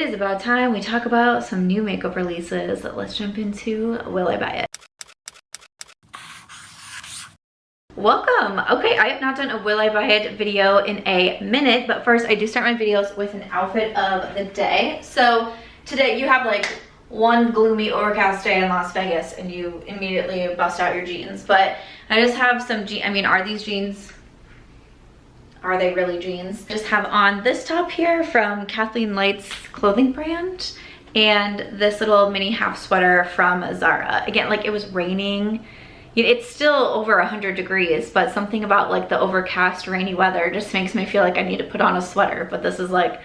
is about time we talk about some new makeup releases. Let's jump into Will I Buy It? Welcome. Okay, I have not done a Will I Buy It video in a minute, but first I do start my videos with an outfit of the day. So today you have like one gloomy overcast day in Las Vegas and you immediately bust out your jeans, but I just have some jeans. I mean, are these jeans? Are they really jeans? Just have on this top here from Kathleen Light's clothing brand and this little mini half sweater from Zara. Again, like it was raining. It's still over 100 degrees, but something about like the overcast rainy weather just makes me feel like I need to put on a sweater, but this is like,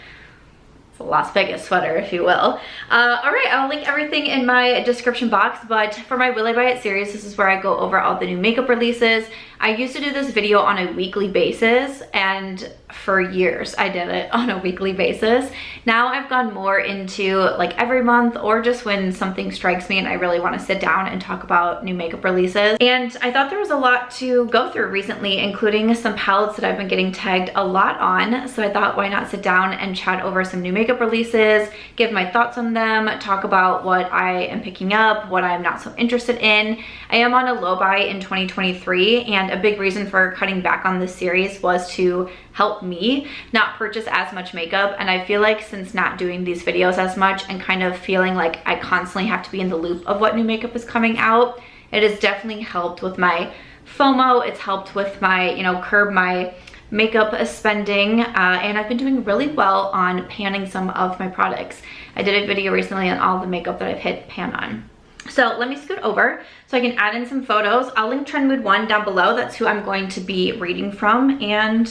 it's a Las Vegas sweater, if you will. All right, I'll link everything in my description box, but for my Will I Buy It series, this is where I go over all the new makeup releases. I used to do this video on a weekly basis, and for years I did it on a weekly basis. Now I've gone more into like every month or just when something strikes me and I really want to sit down and talk about new makeup releases. And I thought there was a lot to go through recently, including some palettes that I've been getting tagged a lot on. So I thought, why not sit down and chat over some new makeup releases, give my thoughts on them, talk about what I am picking up, what I'm not so interested in. I am on a low buy in 2023, and a big reason for cutting back on this series was to help me not purchase as much makeup. And I feel like since not doing these videos as much and kind of feeling like I constantly have to be in the loop of what new makeup is coming out, it has definitely helped with my FOMO. It's helped with my, you know, curb my makeup spending, and I've been doing really well on panning some of my products. I did a video recently on all the makeup that I've hit pan on. So let me scoot over so I can add in some photos. I'll link Trend Mood 1 down below. That's who I'm going to be reading from, and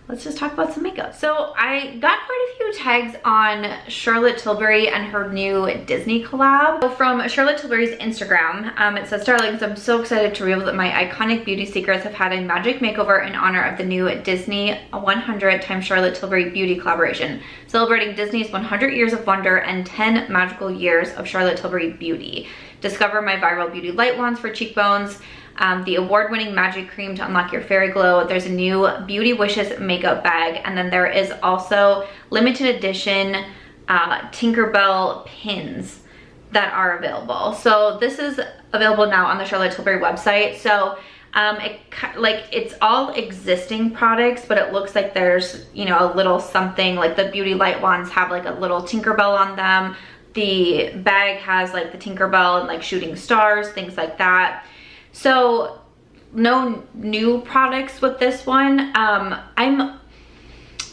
let's just talk about some makeup. So I got quite a few tags on Charlotte Tilbury and her new Disney collab. So from Charlotte Tilbury's Instagram, it says, "Darlings, I'm so excited to reveal that my iconic beauty secrets have had a magic makeover in honor of the new Disney 100 x Charlotte Tilbury beauty collaboration, celebrating Disney's 100 years of wonder and 10 magical years of Charlotte Tilbury beauty. Discover my viral beauty light wands for cheekbones, the award-winning magic cream to unlock your fairy glow. There's a new Beauty Wishes makeup bag, and then there is also limited edition Tinkerbell pins that are available." So this is available now on the Charlotte Tilbury website. So it's all existing products, but it looks like there's, you know, a little something, like the beauty light wands have like a little Tinkerbell on them. The bag has like the Tinkerbell and like shooting stars, things like that. So no new products with this one. I'm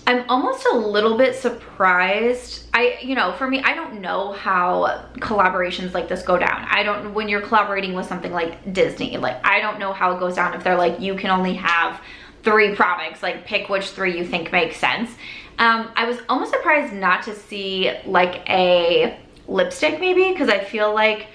almost a little bit surprised. You know, for me, I don't know how collaborations like this go down. When you're collaborating with something like Disney, like I don't know how it goes down if they're like, you can only have 3 products, like pick which 3 you think makes sense. I was almost surprised not to see like a lipstick maybe, because I feel like,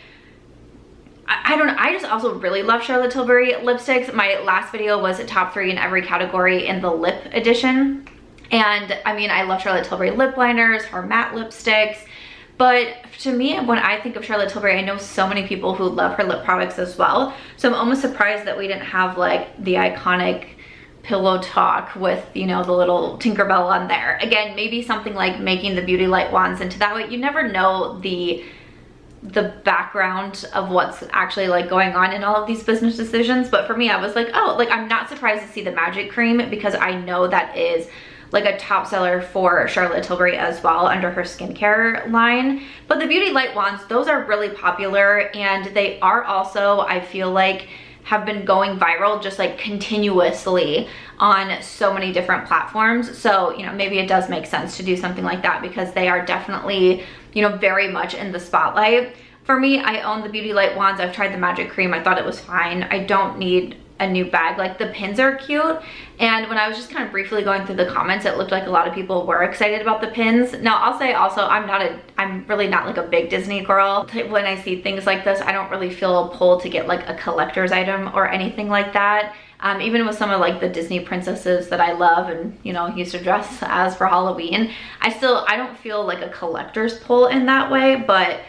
I don't know, I just also really love Charlotte Tilbury lipsticks. My last video was a top 3 in every category in the lip edition. And I mean, I love Charlotte Tilbury lip liners, her matte lipsticks. But to me, when I think of Charlotte Tilbury, I know so many people who love her lip products as well. So I'm almost surprised that we didn't have like the iconic Pillow Talk with, you know, the little Tinkerbell on there. Again, maybe something like making the beauty light wands into that way. You never know the background of what's actually like going on in all of these business decisions. But for me, I was like, oh, like I'm not surprised to see the magic cream, because I know that is like a top seller for Charlotte Tilbury as well under her skincare line. But the beauty light wands, those are really popular, and they are also, I feel like, have been going viral just like continuously on so many different platforms. So, you know, maybe it does make sense to do something like that, because they are definitely, you know, very much in the spotlight. For me, I own the beauty light wands. I've tried the magic cream. I thought it was fine. I don't need a new bag. Like the pins are cute, and when I was just kind of briefly going through the comments, it looked like a lot of people were excited about the pins. Now I'll say also, I'm really not like a big Disney girl. When I see things like this, I don't really feel a pull to get like a collector's item or anything like that. Even with some of like the Disney princesses that I love and, you know, used to dress as for Halloween, I don't feel like a collector's pull in that way. But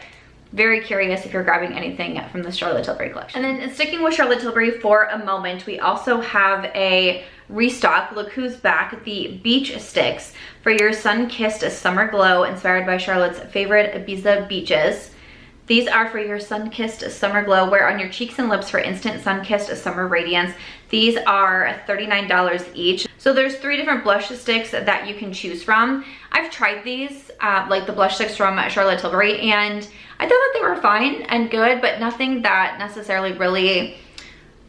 very curious if you're grabbing anything from the Charlotte Tilbury collection. And then sticking with Charlotte Tilbury for a moment, we also have a restock. Look who's back, the Beach Sticks for your sun-kissed summer glow, inspired by Charlotte's favorite Ibiza beaches. These are for your sun-kissed summer glow, wear on your cheeks and lips for instant sun-kissed summer radiance. These are $39 each. So there's 3 different blush sticks that you can choose from. I've tried these, like the blush sticks from Charlotte Tilbury, and I thought that they were fine and good, but nothing that necessarily really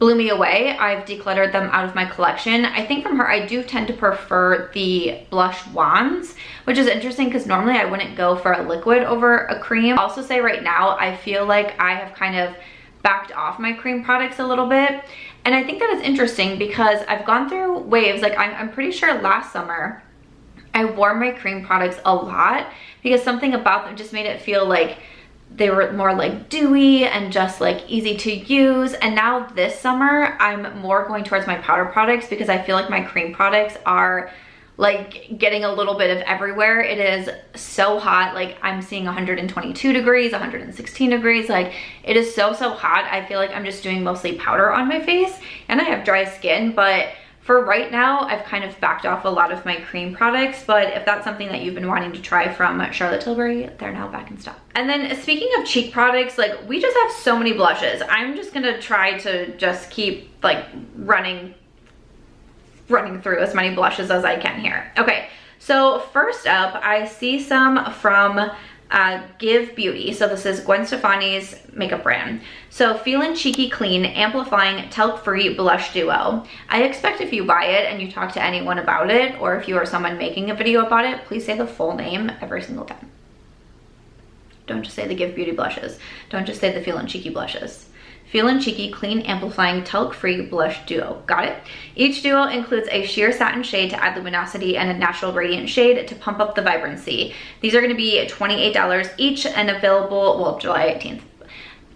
blew me away. I've decluttered them out of my collection. I think from her, I do tend to prefer the blush wands, which is interesting because normally I wouldn't go for a liquid over a cream. I'll also say right now, I feel like I have kind of backed off my cream products a little bit. And I think that is interesting because I've gone through waves. Like I'm pretty sure last summer, I wore my cream products a lot because something about them just made it feel like they were more like dewy and just like easy to use. And now this summer, I'm more going towards my powder products because I feel like my cream products are like getting a little bit of everywhere. It is so hot. Like I'm seeing 122 degrees, 116 degrees. Like it is so hot. I feel like I'm just doing mostly powder on my face, and I have dry skin, but for right now, I've kind of backed off a lot of my cream products, but if that's something that you've been wanting to try from Charlotte Tilbury, they're now back in stock. And then speaking of cheek products, like we just have so many blushes. I'm just gonna try to just keep like running through as many blushes as I can here. Okay, so first up, I see some from Give Beauty. So this is Gwen Stefani's makeup brand. So Feelin' Cheeky Clean Amplifying Talc-Free Blush Duo. I expect if you buy it and you talk to anyone about it, or if you are someone making a video about it, please say the full name every single time. Don't just say the Give Beauty blushes. Don't just say the Feelin' Cheeky blushes. Feelin' Cheeky Clean Amplifying Talc-Free Blush Duo. Got it? Each duo includes a sheer satin shade to add luminosity and a natural radiant shade to pump up the vibrancy. These are going to be $28 each and available, well, July 18th.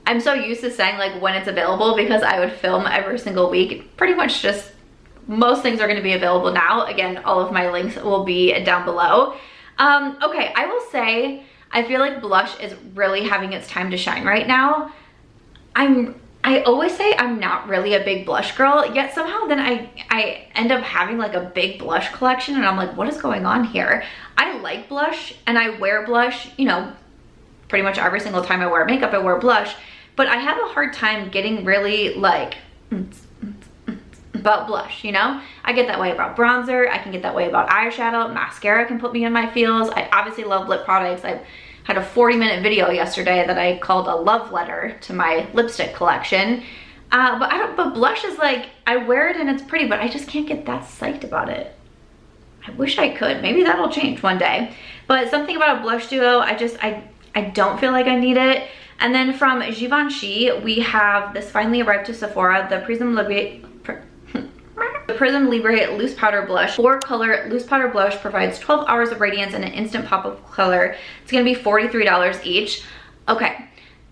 I'm so used to saying like when it's available because I would film every single week. Pretty much just most things are going to be available now. Again, all of my links will be down below. Okay, I will say I feel like blush is really having its time to shine right now. I always say I'm not really a big blush girl, yet somehow then I end up having like a big blush collection, and I'm like, what is going on here? I like blush and I wear blush, you know, pretty much every single time I wear makeup, I wear blush, but I have a hard time getting really like about blush, you know? I get that way about bronzer, I can get that way about eyeshadow, mascara can put me in my feels. I obviously love lip products. I had a 40-minute video yesterday that I called a love letter to my lipstick collection. But blush is like, I wear it and it's pretty, but I just can't get that psyched about it. I wish I could. Maybe that'll change one day. But something about a blush duo, I don't feel like I need it. And then from Givenchy, we have this finally arrived to Sephora, the Prism Libre Loose Powder Blush. 4-color loose powder blush provides 12 hours of radiance and an instant pop of color. It's gonna be $43 each. Okay,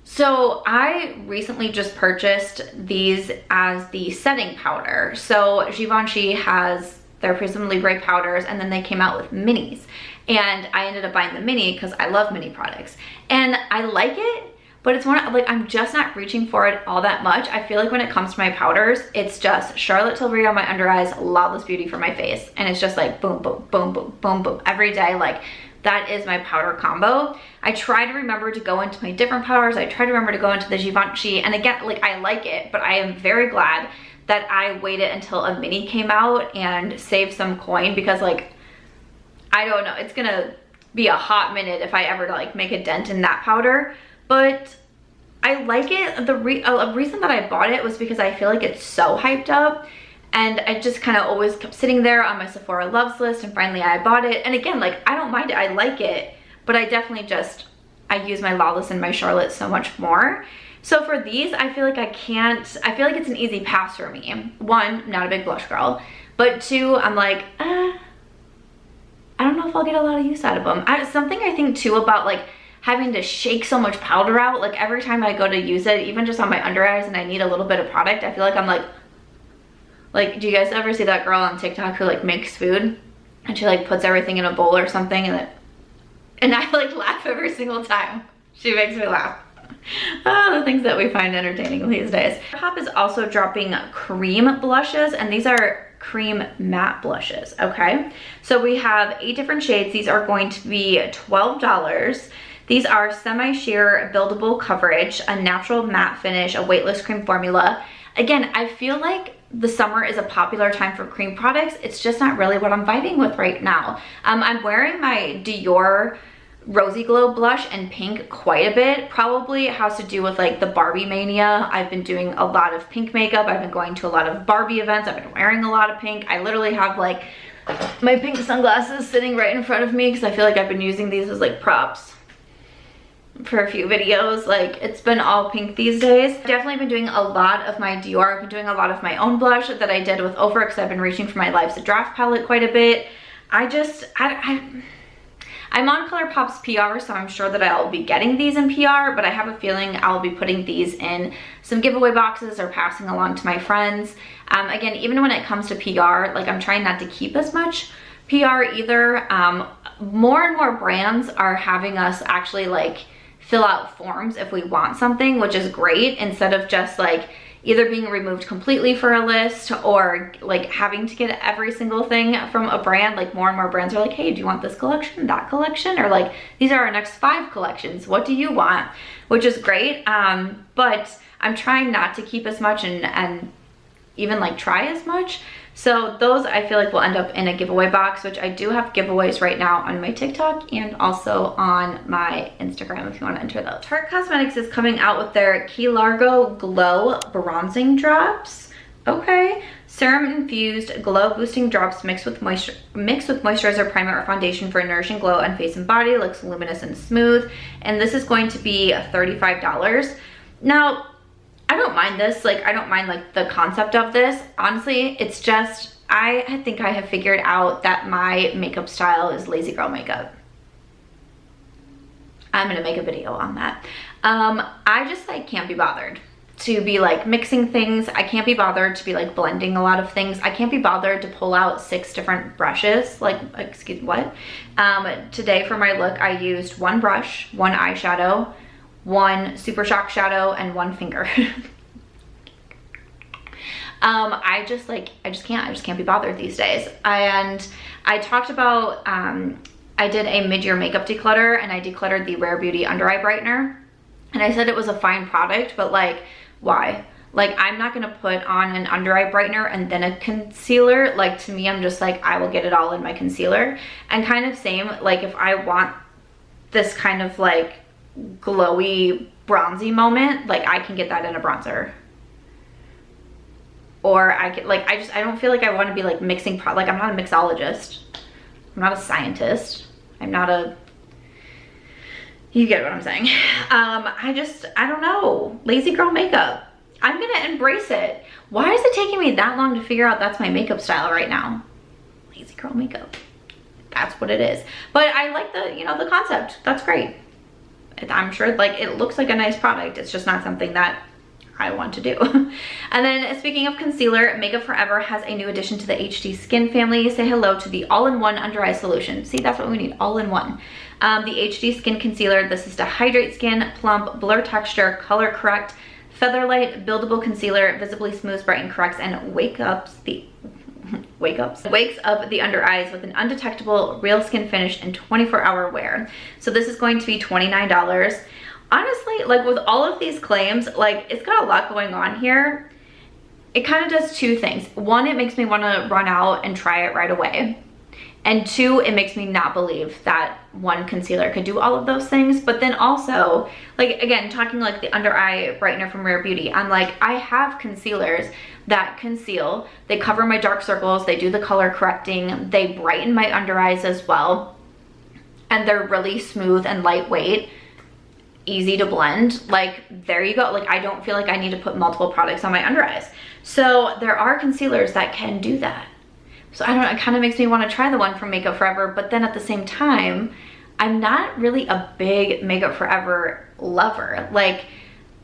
so I recently just purchased these as the setting powder. So Givenchy has their Prism Libre powders, and then they came out with minis. And I ended up buying the mini because I love mini products. And I like it, but it's more like I'm just not reaching for it all that much. I feel like when it comes to my powders, it's just Charlotte Tilbury on my under eyes, Lawless Beauty for my face. And it's just like boom, boom, boom, boom, boom, boom. Every day, like that is my powder combo. I try to remember to go into my different powders. I try to remember to go into the Givenchy. And again, like I like it, but I am very glad that I waited until a mini came out and saved some coin, because like, I don't know, it's gonna be a hot minute if I ever like make a dent in that powder. But I like it. The reason that I bought it was because I feel like it's so hyped up, and I just kind of always kept sitting there on my Sephora loves list, and finally I bought it. And again, like I don't mind it, I like it, but I definitely just, I use my Lawless and my Charlotte so much more. So for these, I feel like I feel like it's an easy pass for me. One, I'm not a big blush girl, but two, I'm like, I don't know if I'll get a lot of use out of them. Something I think too about like having to shake so much powder out, like every time I go to use it, even just on my under eyes and I need a little bit of product, I feel like I'm like, do you guys ever see that girl on TikTok who like makes food and she like puts everything in a bowl or something, and I like laugh every single time. She makes me laugh. Oh, the things that we find entertaining these days. ColourPop is also dropping cream blushes, and these are cream matte blushes, okay? So we have 8 different shades. These are going to be $12. These are semi-sheer buildable coverage, a natural matte finish, a weightless cream formula. Again, I feel like the summer is a popular time for cream products. It's just not really what I'm vibing with right now. I'm wearing my Dior Rosy Glow blush in pink quite a bit. Probably it has to do with like the Barbie mania. I've been doing a lot of pink makeup. I've been going to a lot of Barbie events. I've been wearing a lot of pink. I literally have like my pink sunglasses sitting right in front of me because I feel like I've been using these as like props for a few videos. Like, it's been all pink these days. Definitely been doing a lot of my Dior. I've been doing a lot of my own blush that I did with Ofra because I've been reaching for my Life's a Draft palette quite a bit. I'm on ColourPop's PR, so I'm sure that I'll be getting these in PR, but I have a feeling I'll be putting these in some giveaway boxes or passing along to my friends. Again, even when it comes to PR, like, I'm trying not to keep as much PR either. More and more brands are having us actually like fill out forms if we want something, which is great, instead of just like either being removed completely for a list or like having to get every single thing from a brand. Like, more and more brands are like, hey, do you want this collection, that collection? Or like, these are our next 5 collections. What do you want? Which is great. But I'm trying not to keep as much and even like try as much. So those I feel like will end up in a giveaway box, which I do have giveaways right now on my TikTok and also on my Instagram if you want to enter those. Tarte Cosmetics is coming out with their Key Largo Glow Bronzing Drops. Okay. Serum infused glow boosting drops mixed with moisturizer, primer, or foundation for a nourishing glow on face and body. Looks luminous and smooth. And this is going to be $35. Now, I don't mind this. Like, I don't mind like the concept of this. Honestly, it's just, I think I have figured out that my makeup style is lazy girl makeup. I'm gonna make a video on that. I just like can't be bothered to be like mixing things. I can't be bothered to be like blending a lot of things. I can't be bothered to pull out 6 different brushes. Like, excuse what? Today for my look, I used 1 brush, 1 eyeshadow, 1 Super Shock shadow, and 1 finger. I just can't be bothered these days. And I talked about, I did a mid-year makeup declutter and I decluttered the Rare Beauty under eye brightener. And I said it was a fine product, but like, why? Like, I'm not gonna put on an under eye brightener and then a concealer. Like, to me, I'm just like, I will get it all in my concealer. And kind of same, like, if I want this kind of like glowy bronzy moment, like, I can get that in a bronzer. Or I could like, I don't feel like I want to be like mixing like, I'm not a mixologist, I'm not a scientist, I'm not a, you get what I'm saying. I don't know, lazy girl makeup. I'm gonna embrace it. Why is it taking me that long to figure out that's my makeup style right now? Lazy girl makeup, that's what it is. But I like the, you know, the concept. That's great. I'm sure like it looks like a nice product. It's just not something that I want to do. And then speaking of concealer, Makeup Forever has a new addition to the HD Skin family. Say hello to the all-in-one under eye solution. See, that's what we need, all-in-one. The HD Skin Concealer, this is to hydrate skin, plump, blur texture, color correct, feather light, buildable concealer, visibly smooths, brighten, corrects, and wakes up the under eyes with an undetectable real skin finish and 24-hour wear. So this is going to be $29. Honestly, like, with all of these claims, like, it's got a lot going on here. It kind of does 2 things. 1, it makes me want to run out and try it right away. And 2, it makes me not believe that 1 concealer could do all of those things. But then also, like, again, talking like the under eye brightener from Rare Beauty, I'm like, I have concealers that conceal, they cover my dark circles, they do the color correcting, they brighten my under eyes as well, and they're really smooth and lightweight, easy to blend. Like, there you go. Like, I don't feel like I need to put multiple products on my under eyes. So there are concealers that can do that. So I don't know, it kind of makes me want to try the one from Makeup Forever, but then at the same time, I'm not really a big Makeup Forever lover. Like,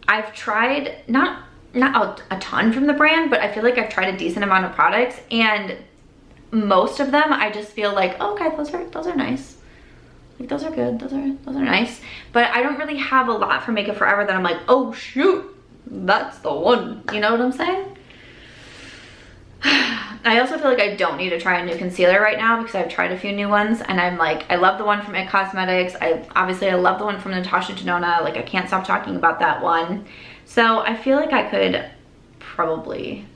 I've tried, not a ton from the brand, but I feel like I've tried a decent amount of products, and most of them I just feel like, oh, okay, those are nice. Like, those are good, those are nice. But I don't really have a lot from Makeup Forever that I'm like, oh shoot, that's the one. You know what I'm saying? I also feel like I don't need to try a new concealer right now because I've tried a few new ones and I'm like, I love the one from It Cosmetics. Obviously I love the one from Natasha Denona. Like I can't stop talking about that one. So I feel like I could probably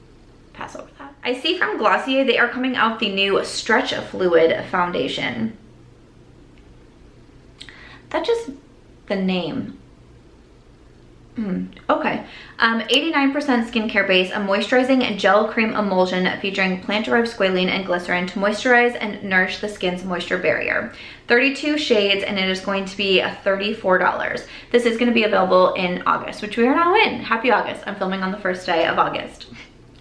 pass over that. I see from Glossier, they are coming out the new Stretch Fluid Foundation. That's just the name. Okay. 89% skincare base, a moisturizing gel cream emulsion featuring plant-derived squalene and glycerin to moisturize and nourish the skin's moisture barrier. 32 shades, and it is going to be $34. This is going to be available in August, which we are now in. Happy August. I'm filming on the first day of August.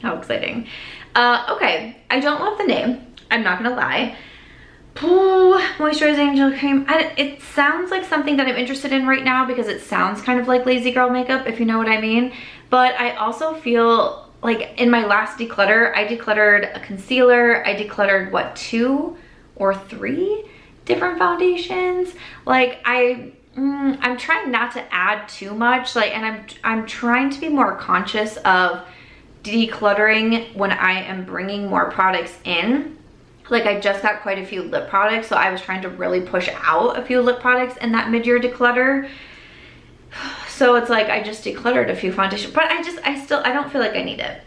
How exciting. Okay. I don't love the name. I'm not going to lie. Ooh, moisturizing gel cream. It sounds like something that I'm interested in right now because it sounds kind of like lazy girl makeup, if you know what I mean. But I also feel like in my last declutter, I decluttered a concealer. I decluttered, what, 2 or 3 different foundations? Like I'm trying not to add too much, like, and I'm trying to be more conscious of decluttering when I am bringing more products in. Like I just got quite a few lip products, so I was trying to really push out a few lip products in that mid-year declutter. So it's like I just decluttered a few foundations, but I don't feel like I need it.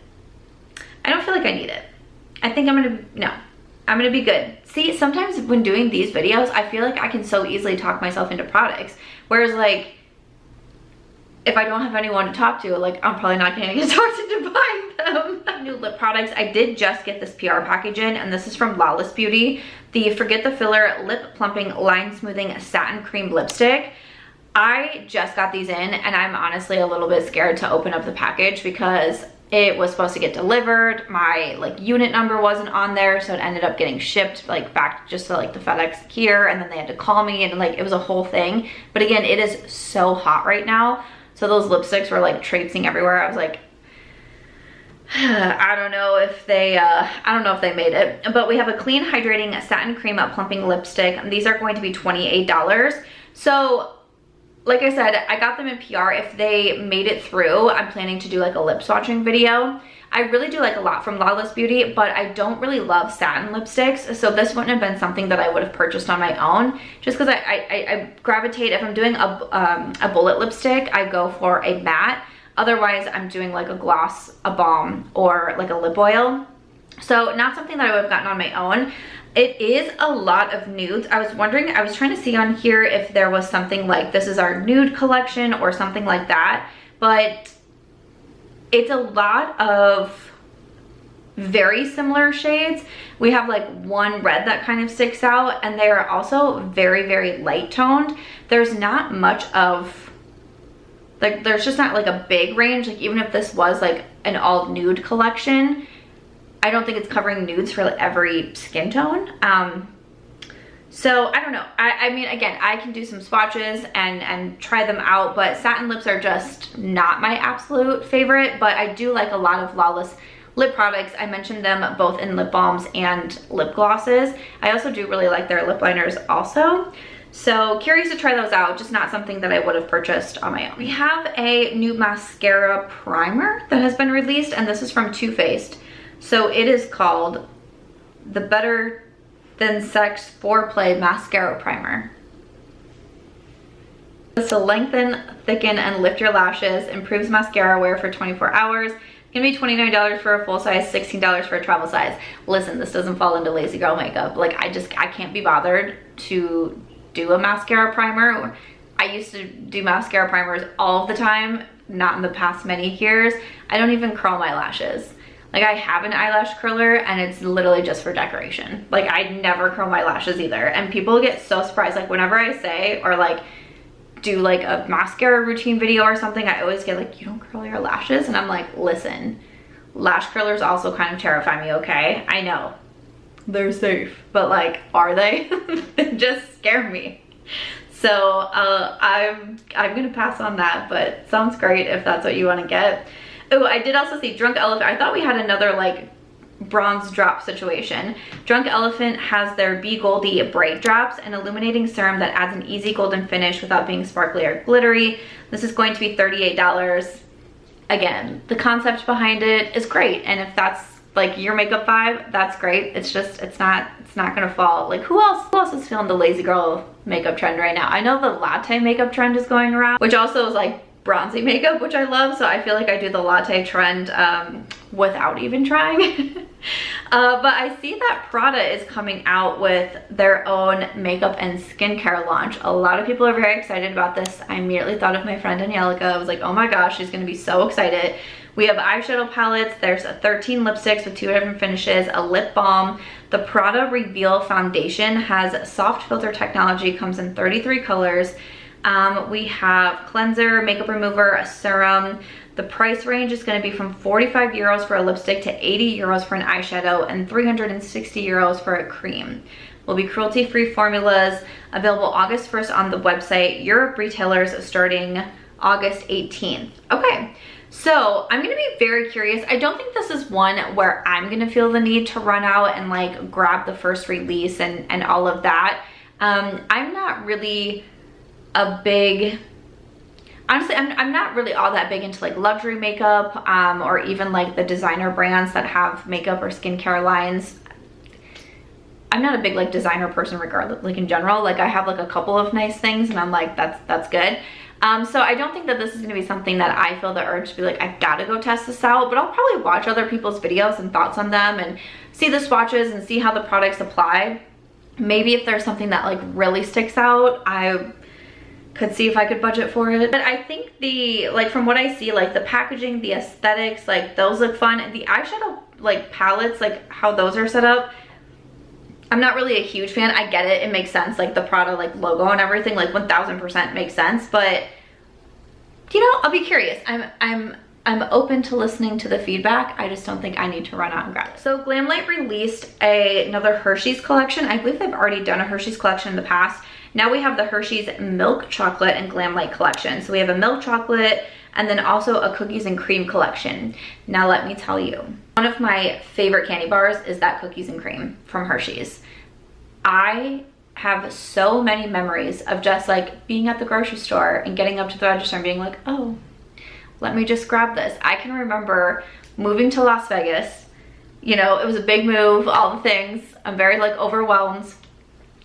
I don't feel like I need it. I think I'm gonna be good. See, sometimes when doing these videos, I feel like I can so easily talk myself into products. Whereas like, if I don't have anyone to talk to, like I'm probably not gonna get talked into buying them. New lip products. I did just get this PR package in, and this is from Lawless Beauty. The Forget the Filler Lip Plumping Line Smoothing Satin Cream Lipstick. I just got these in, and I'm honestly a little bit scared to open up the package because it was supposed to get delivered. My like unit number wasn't on there, so it ended up getting shipped like back just to like the FedEx here, and then they had to call me, and like it was a whole thing. But again, it is so hot right now. So those lipsticks were like traipsing everywhere. I was like, I don't know if they made it. But we have a clean hydrating satin cream plumping lipstick. These are going to be $28. So like I said, I got them in PR. If they made it through, I'm planning to do like a lip swatching video. I really do like a lot from Lawless Beauty, but I don't really love satin lipsticks. So this wouldn't have been something that I would have purchased on my own, just because I gravitate, if I'm doing a bullet lipstick, I go for a matte. Otherwise, I'm doing like a gloss, a balm, or like a lip oil. So not something that I would have gotten on my own. It is a lot of nudes. I was wondering, I was trying to see on here if there was something like this is our nude collection or something like that, but it's a lot of very similar shades. We have like one red that kind of sticks out, and they are also very, very light toned. There's not much of, like, there's just not like a big range. Like even if this was like an all nude collection, I don't think it's covering nudes for like every skin tone. So I don't know. I mean, again, I can do some swatches and try them out, but satin lips are just not my absolute favorite, but I do like a lot of Lawless lip products. I mentioned them both in lip balms and lip glosses. I also do really like their lip liners also. So curious to try those out, just not something that I would have purchased on my own. We have a new mascara primer that has been released, and this is from Too Faced. So it is called the Better Than Sex Foreplay Mascara Primer. This will lengthen, thicken, and lift your lashes, improves mascara wear for 24 hours. It's gonna be $29 for a full size, $16 for a travel size. Listen, this doesn't fall into lazy girl makeup. Like I can't be bothered to do a mascara primer. I used to do mascara primers all the time, not in the past many years. I don't even curl my lashes. Like I have an eyelash curler and it's literally just for decoration. Like I never curl my lashes either. And people get so surprised. Like whenever I say or like do like a mascara routine video or something, I always get like, you don't curl your lashes? And I'm like, listen, lash curlers also kind of terrify me, okay? I know, they're safe, but like, are they? They just scare me. So I'm gonna pass on that, but sounds great if that's what you wanna get. Oh, I did also see Drunk Elephant. I thought we had another like bronze drop situation. Drunk Elephant has their Be Goldy Bright Drops, an illuminating serum that adds an easy golden finish without being sparkly or glittery. This is going to be $38. Again, the concept behind it is great, and if that's like your makeup vibe, that's great. It's just, it's not gonna fall. Like who else is feeling the lazy girl makeup trend right now? I know the latte makeup trend is going around, which also is like bronzy makeup, which I love. So I feel like I do the latte trend without even trying. But I see that Prada is coming out with their own makeup and skincare launch. A lot of people are very excited about this. I immediately thought of my friend Angelica. I was like, oh my gosh, she's gonna be so excited. We have eyeshadow palettes. There's 13 lipsticks with 2 different finishes, a lip balm. The Prada Reveal Foundation has soft filter technology, comes in 33 colors. We have cleanser, makeup remover, a serum. The price range is going to be from 45 euros for a lipstick to 80 euros for an eyeshadow and 360 euros for a cream. Will be cruelty-free formulas, available August 1st on the website. Europe retailers starting August 18th. Okay, so I'm going to be very curious. I don't think this is one where I'm going to feel the need to run out and like grab the first release and all of that. I'm not really a big, honestly, I'm not really all that big into like luxury makeup or even like the designer brands that have makeup or skincare lines. I'm not a big like designer person regardless, like in general. Like I have like a couple of nice things and I'm like, that's good. So I don't think that this is going to be something that I feel the urge to be like, I've got to go test this out, but I'll probably watch other people's videos and thoughts on them and see the swatches and see how the products apply. Maybe if there's something that like really sticks out, I could see if I could budget for it. But I think like from what I see, like the packaging, the aesthetics, like those look fun. And the eyeshadow like palettes, like how those are set up, I'm not really a huge fan. I get it, it makes sense, like the Prada like logo and everything, like 1000% makes sense, but you know, I'll be curious. I'm open to listening to the feedback. I just don't think I need to run out and grab it. So Glamlite released another Hershey's collection. I believe they've already done a Hershey's collection in the past. Now we have the Hershey's Milk Chocolate and Glamlite collection. So we have a milk chocolate and then also a cookies and cream collection. Now let me tell you, one of my favorite candy bars is that cookies and cream from Hershey's. I have so many memories of just like being at the grocery store and getting up to the register and being like, oh, let me just grab this. I can remember moving to Las Vegas. You know, it was a big move, all the things. I'm very like overwhelmed.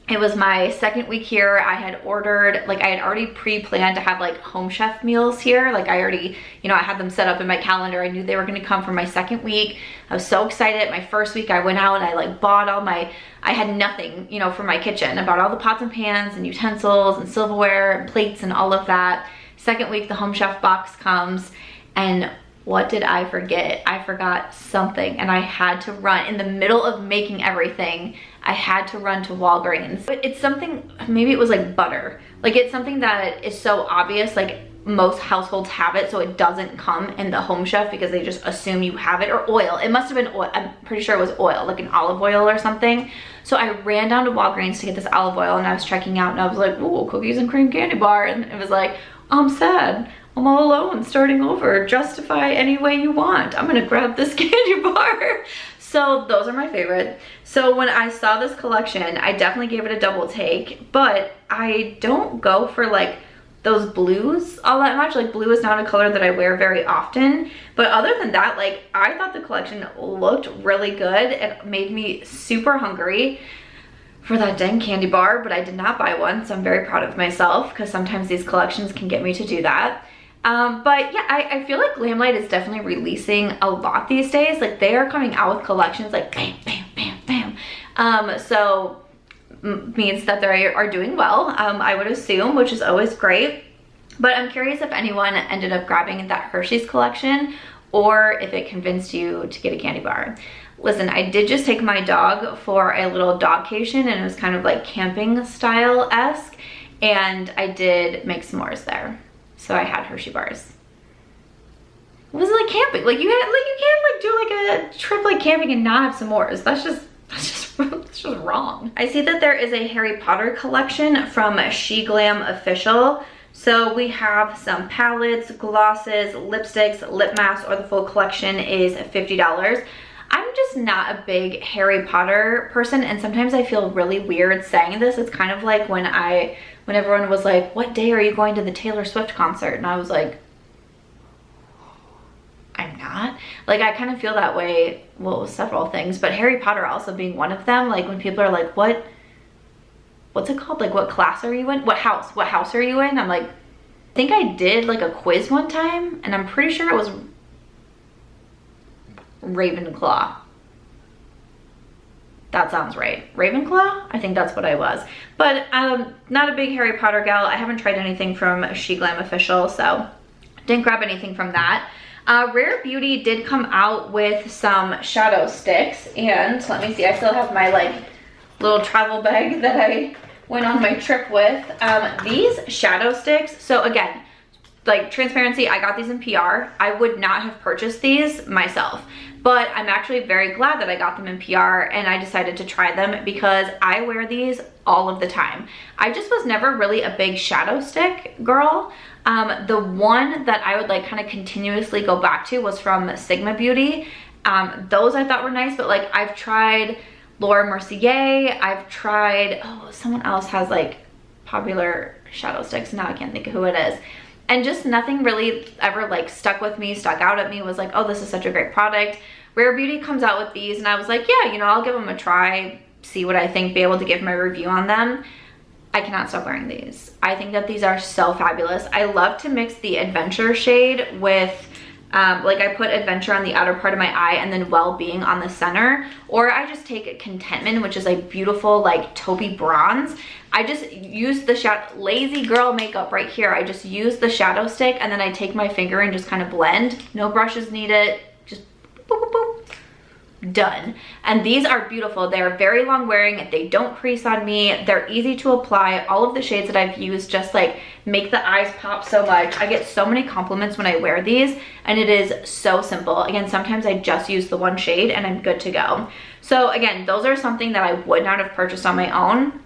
It was my second week here. I had ordered, like I had already pre-planned to have like home chef meals here. Like I already, you know, I had them set up in my calendar. I knew they were gonna come for my second week. I was so excited. My first week I went out and I like bought all my, I had nothing, you know, for my kitchen. I bought all the pots and pans and utensils and silverware and plates and all of that. Second week, the home chef box comes and what did I forget? I forgot something and I had to run in the middle of making everything. I had to run to Walgreens. But it's something, maybe it was like butter. Like it's something that is so obvious, like most households have it, so it doesn't come in the home chef because they just assume you have it, or oil. It must have been oil. I'm pretty sure it was oil, like an olive oil or something. So I ran down to Walgreens to get this olive oil and I was checking out and I was like, ooh, cookies and cream candy bar. And it was like, I'm sad. I'm all alone, starting over. Justify any way you want. I'm gonna grab this candy bar. So those are my favorite. So when I saw this collection, I definitely gave it a double take, but I don't go for like those blues all that much. Like blue is not a color that I wear very often. But other than that, like I thought the collection looked really good. It made me super hungry for that dang candy bar, but I did not buy one. So I'm very proud of myself because sometimes these collections can get me to do that. But yeah, I feel like Glamlite is definitely releasing a lot these days. Like they are coming out with collections like bam, bam, bam, bam. So means that they are doing well, I would assume, which is always great. But I'm curious if anyone ended up grabbing that Hershey's collection or if it convinced you to get a candy bar. Listen, I did just take my dog for a little dogcation and it was kind of like camping style-esque, and I did make s'mores there. So I had Hershey bars. It was like camping. Like you can't like do like a trip like camping and not have s'mores. That's just wrong. I see that there is a Harry Potter collection from Sheglam Official. So we have some palettes, glosses, lipsticks, lip masks, or the full collection is $50. I'm just not a big Harry Potter person, and sometimes I feel really weird saying this. It's kind of like when everyone was like, what day are you going to the Taylor Swift concert? And I was like, I'm not. Like, I kind of feel that way, well, several things, but Harry Potter also being one of them. Like, when people are like, what's it called? Like, what class are you in? What house are you in? I'm like, I think I did like a quiz one time, and I'm pretty sure it was Ravenclaw. That sounds right. Ravenclaw? I think that's what I was. But not a big Harry Potter gal. I haven't tried anything from Sheglam Official, so didn't grab anything from that. Rare Beauty did come out with some shadow sticks, and let me see, I still have my like little travel bag that I went on my trip with. These shadow sticks, so again, like transparency, I got these in PR. I would not have purchased these myself, but I'm actually very glad that I got them in PR and I decided to try them because I wear these all of the time. I just was never really a big shadow stick girl. The one that I would like kind of continuously go back to was from Sigma Beauty. Those I thought were nice, but like I've tried Laura Mercier, I've tried, oh, someone else has like popular shadow sticks, now I can't think of who it is. And just nothing really ever like stuck out at me, was like, oh, this is such a great product. Rare Beauty comes out with these and I was like, yeah, you know, I'll give them a try, see what I think, be able to give my review on them. I cannot stop wearing these. I think that these are so fabulous. I love to mix the Adventure shade with, like I put Adventure on the outer part of my eye and then Well-Being on the center, or I just take Contentment, which is a beautiful like taupey bronze. I just use the lazy girl makeup right here. I just use the shadow stick and then I take my finger and just kind of blend. No brushes needed, just boop, boop, boop. Done. And these are beautiful. They're very long wearing. They don't crease on me. They're easy to apply. All of the shades that I've used just like make the eyes pop so much. I get so many compliments when I wear these and it is so simple. Again, sometimes I just use the one shade and I'm good to go. So again, those are something that I would not have purchased on my own,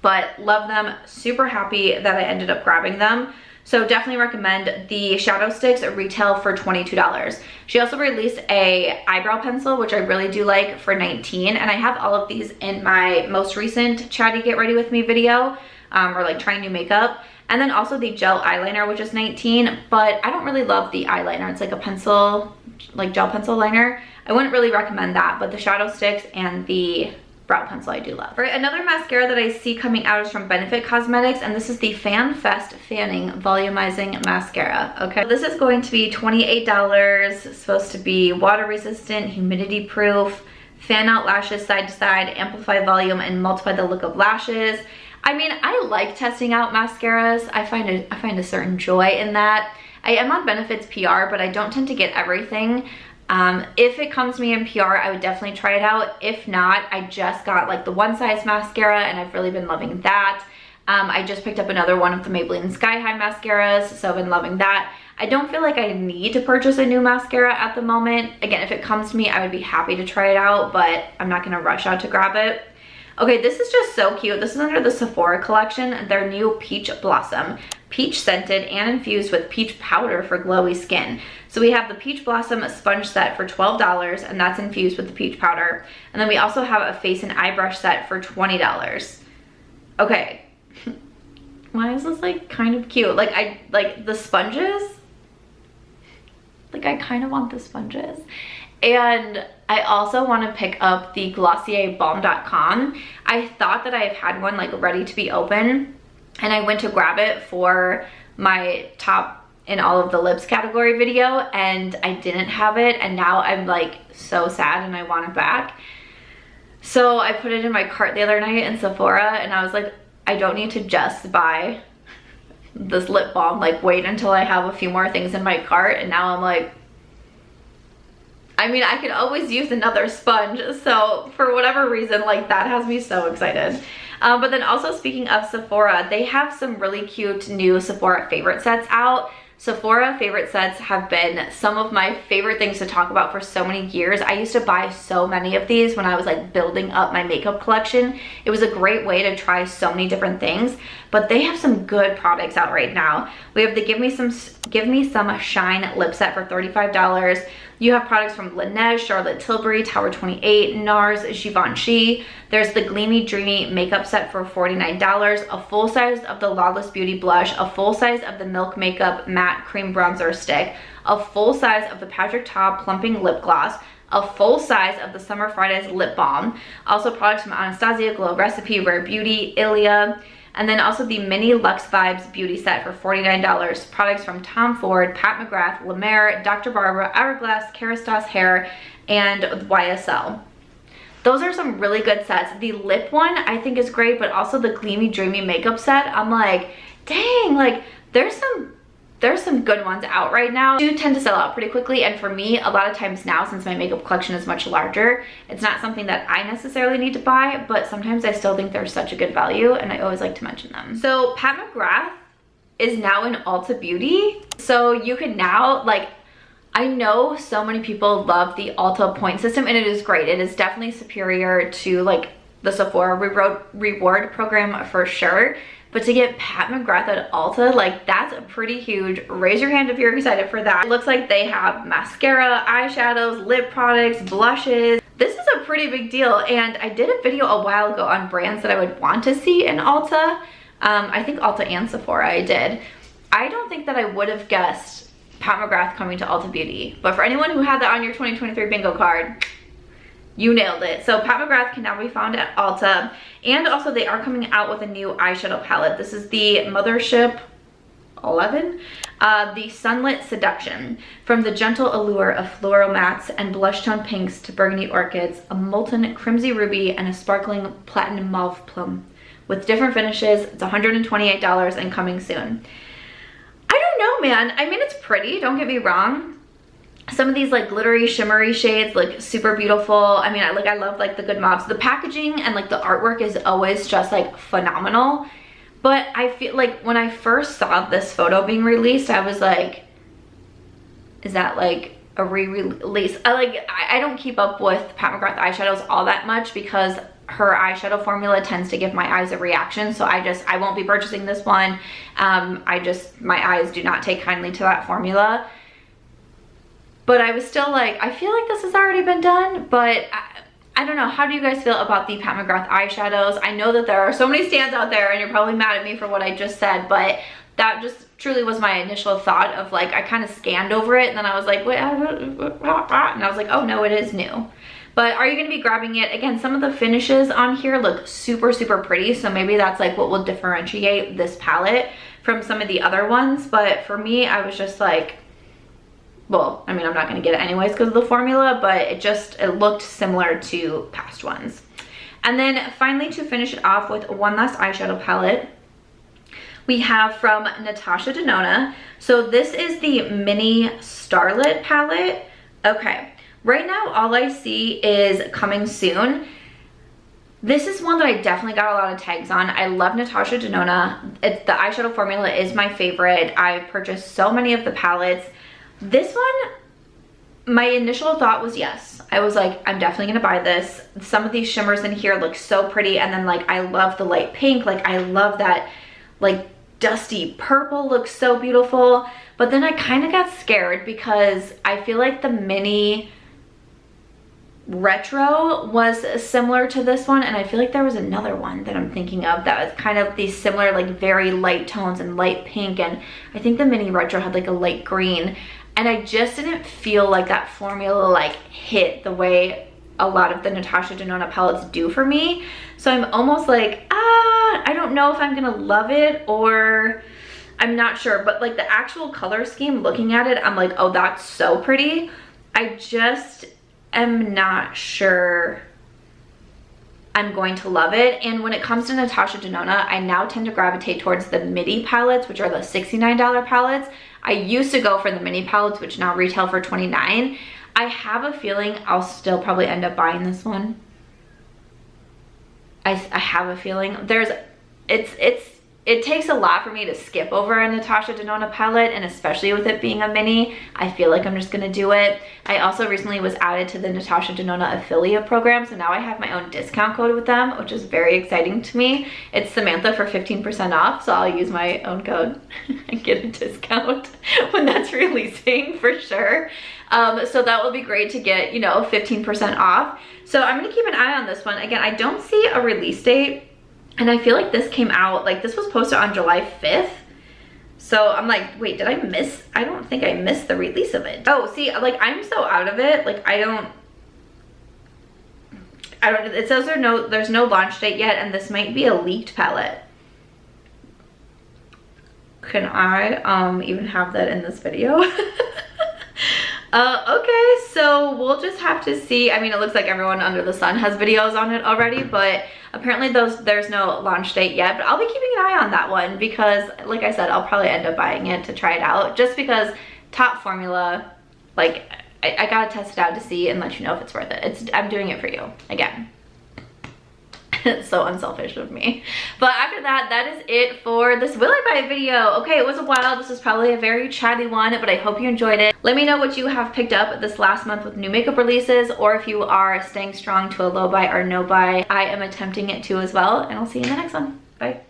but love them. Super happy that I ended up grabbing them. So definitely recommend. The shadow sticks retail for $22. She also released a eyebrow pencil, which I really do like, for $19. And I have all of these in my most recent Chatty Get Ready With Me video, or like trying new makeup. And then also the gel eyeliner, which is $19, but I don't really love the eyeliner. It's like a pencil, like gel pencil liner. I wouldn't really recommend that, but the shadow sticks and the brow pencil I do love. All right, another mascara that I see coming out is from Benefit Cosmetics, and this is the Fan Fest Fanning Volumizing Mascara. Okay, this is going to be $28. It's supposed to be water resistant, humidity proof, fan out lashes side to side, amplify volume, and multiply the look of lashes. I mean, I like testing out mascaras. I find a certain joy in that. I am on Benefit's PR, but I don't tend to get everything. If it comes to me in PR, I would definitely try it out. If not, I just got like the One Size mascara and I've really been loving that. I just picked up another one of the Maybelline Sky High mascaras, so I've been loving that. I don't feel like I need to purchase a new mascara at the moment. Again, if it comes to me, I would be happy to try it out, but I'm not gonna rush out to grab it. Okay, this is just so cute. This is under the Sephora collection, their new Peach Blossom. Peach scented and infused with peach powder for glowy skin. So we have the Peach Blossom sponge set for $12, and that's infused with the peach powder. And then we also have a face and eye brush set for $20. Okay, why is this like kind of cute? Like I like the sponges. Like I kind of want the sponges. And I also want to pick up the Glossier Balm.com. I thought that I have had one like ready to be open, and I went to grab it for my top in all of the lips category video, and I didn't have it, and now I'm like so sad and I want it back. So I put it in my cart the other night in Sephora, and I was like, I don't need to just buy this lip balm, like wait until I have a few more things in my cart. And now I'm like, I mean, I could always use another sponge. So for whatever reason, like that has me so excited. But then also speaking of Sephora, they have some really cute new Sephora favorite sets out. Sephora favorite sets have been some of my favorite things to talk about for so many years. I used to buy so many of these when I was like building up my makeup collection. It was a great way to try so many different things. but they have some good products out right now. We have the Give Me Some Shine lip set for $35. You have products from Laneige, Charlotte Tilbury, Tower 28, NARS, Givenchy. There's the Gleamy Dreamy makeup set for $49, a full size of the Lawless Beauty blush, a full size of the Milk Makeup matte cream bronzer stick, a full size of the Patrick Ta plumping lip gloss, a full size of the Summer Fridays lip balm, also products from Anastasia, Glow Recipe, Rare Beauty, Ilia, and then also the Mini Luxe Vibes beauty set for $49. Products from Tom Ford, Pat McGrath, La Mer, Dr. Barbara, Hourglass, Kerastase Hair, and YSL. Those are some really good sets. The lip one I think is great, but also the Gleamy Dreamy makeup set, I'm like, dang, like there's some good ones out right now. They do tend to sell out pretty quickly, and for me, a lot of times now, since my makeup collection is much larger, it's not something that I necessarily need to buy, but sometimes I still think they're such a good value, and I always like to mention them. So Pat McGrath is now in Ulta Beauty, so you can now, like, I know so many people love the Ulta point system, and it is great. It is definitely superior to like the Sephora reward program for sure. But to get Pat McGrath at Ulta, like that's a pretty huge. Raise your hand if you're excited for that. It looks like they have mascara, eyeshadows, lip products, blushes. This is a pretty big deal, and I did a video a while ago on brands that I would want to see in Ulta. I think Ulta and Sephora I did. I don't think that I would have guessed Pat McGrath coming to Ulta Beauty, but for anyone who had that on your 2023 bingo card, you nailed it. So Pat McGrath can now be found at Ulta, and also they are coming out with a new eyeshadow palette. This is the Mothership 11, the Sunlit Seduction. From the gentle allure of floral mattes and blush tone pinks to burgundy orchids, a molten crimson ruby, and a sparkling platinum mauve plum. With different finishes, it's $128 and coming soon. I don't know, man. I mean, it's pretty, don't get me wrong. Some of these like glittery shimmery shades look super beautiful. I mean, I love like the good mauves. The packaging and like the artwork is always just like phenomenal. But I feel like when I first saw this photo being released, I was like, is that like a re-release? I don't keep up with Pat McGrath eyeshadows all that much because her eyeshadow formula tends to give my eyes a reaction. So I won't be purchasing this one. My eyes do not take kindly to that formula. But I was still like, I feel like this has already been done, but I don't know. How do you guys feel about the Pat McGrath eyeshadows? I know that there are so many stands out there and you're probably mad at me for what I just said, but that just truly was my initial thought of like, I kind of scanned over it and then I was like, wait, and I was like, oh no, it is new. But are you going to be grabbing it? Again, some of the finishes on here look super, super pretty. So maybe that's like what will differentiate this palette from some of the other ones. But for me, I was just like, well, I mean, I'm not going to get it anyways because of the formula, but it looked similar to past ones. And then finally, to finish it off with one last eyeshadow palette, we have from Natasha Denona. So this is the Mini Starlit palette. Okay, right now all I see is coming soon. This is one that I definitely got a lot of tags on. I love Natasha Denona. The eyeshadow formula is my favorite. I've purchased so many of the palettes. This one, my initial thought was yes. I was like, I'm definitely gonna buy this. Some of these shimmers in here look so pretty, and then like I love the light pink, like I love that like dusty purple looks so beautiful. But then I kind of got scared because I feel like the Mini Retro was similar to this one, and I feel like there was another one that I'm thinking of that was kind of these similar like very light tones and light pink, and I think the Mini Retro had like a light green. And I just didn't feel like that formula like hit the way a lot of the Natasha Denona palettes do for me. So I'm almost like, I don't know if I'm gonna love it or I'm not sure. But like the actual color scheme, looking at it, I'm like, oh, that's so pretty. I just am not sure I'm going to love it. And when it comes to Natasha Denona, I now tend to gravitate towards the midi palettes, which are the $69 palettes. I used to go for the mini palettes, which now retail for $29. I have a feeling I'll still probably end up buying this one. I have a feeling it's it takes a lot for me to skip over a Natasha Denona palette, and especially with it being a mini, I feel like I'm just gonna do it. I also recently was added to the Natasha Denona affiliate program, so now I have my own discount code with them, which is very exciting to me. It's Samantha for 15% off, so I'll use my own code and get a discount when that's releasing for sure. So that will be great to get, you know, 15% off. So I'm gonna keep an eye on this one. Again, I don't see a release date. And I feel like this came out, like this was posted on July 5th. So I'm like, wait, did I miss? I don't think I missed the release of it. Oh, see, like I'm so out of it. Like I don't, it says there's no launch date yet, and this might be a leaked palette. Can I even have that in this video? Okay, so we'll just have to see. I mean, it looks like everyone under the sun has videos on it already, but apparently there's no launch date yet. But I'll be keeping an eye on that one because, like I said, I'll probably end up buying it to try it out, just because top formula, like I gotta test it out to see and let you know if it's worth it. I'm doing it for you again. It's so unselfish of me. But after that, that is it for this Will I Buy It video. Okay, it was a while. This was probably a very chatty one, but I hope you enjoyed it. Let me know what you have picked up this last month with new makeup releases, or if you are staying strong to a low buy or no buy. I am attempting it too as well, and I'll see you in the next one. Bye.